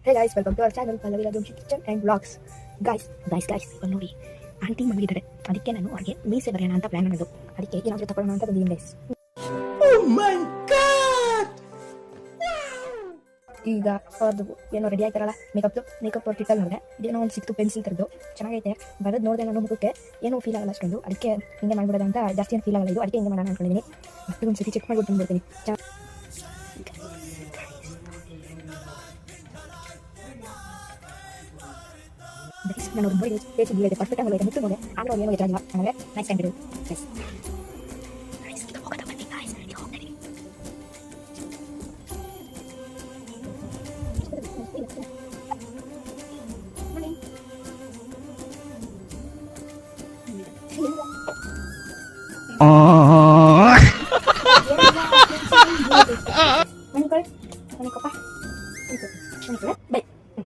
Hey guys, welcome to our channel Pallavi Rajವಂಶಿ kitchen and vlogs. Guys ಇವಾಗ ನೋಡಿ, aunty ಮಲಗಿದ್ದಾರೆ. ಅದಕ್ಕೆ ನಾನು ಅವ್ರಿಗೆ ಮೀಸೆ ಬರೆಯೋಣ ಅಂತ ಪ್ಲಾನ್ ಮಾಡೋದು. ಅದಕ್ಕೆ ಏನಾದರೂ ತಗೊಳ್ಳೋಣ ಅಂತ ಬಂದಿದ್ದೀನಿ ಗೈಸ್. ಈಗ ಅವ್ರದ್ದು ಏನೋ ರೆಡಿ ಆಯ್ತಾರಲ್ಲ ಮೇಕಪ್ ಟಿಟ್ಟಲ್ಲಿ ನೋಡಿದೆ. ಇದೇನೋ ಒಂದು ಸಿಕ್ತು ಪೆನ್ಸಿಲ್ ಥರದ್ದು ಚೆನ್ನಾಗೈತೆ. ಬರೋದು ನೋಡಿದೆ ನಾನು ಮುಖಕ್ಕೆ ಏನೂ ಫೀಲ್ ಆಗಲ್ಲ ಅಷ್ಟೊಂದು. ಅದಕ್ಕೆ ಹಿಂಗೆ ಮಾಡ್ಬಿಡೋದು ಅಂತ ಜಾಸ್ತಿ ಏನು ಫೀಲ್ ಆಗಲ್ಲ ಇದು. ಅದಕ್ಕೆ ಹಿಂಗೆ ಮಾಡೋಣ ಅನ್ಕೊಂಡಿದ್ದೀನಿ. ಮತ್ತೆ ಒಂದು ಸತಿ ಚೆಕ್ ಮಾಡ್ಬಿಟ್ಟು ಬಂದ್ಬಿಡ್ತೀನಿ. ನಾನು ನೋಡಿ ಟೇಸ್ಟ್ ಇದೆ ಪರ್ಫೆಕ್ಟ್ ಆಗಿ ಮುಟ್ಟು ನೋಡಿ ಆಮೇಲೆ ಅವ್ರು ಏನೋ ಇರಲ್ಲ. ಆಮೇಲೆ ನೈಸ್ ಕಂಡಿರು ಎಸ್ ಬೈ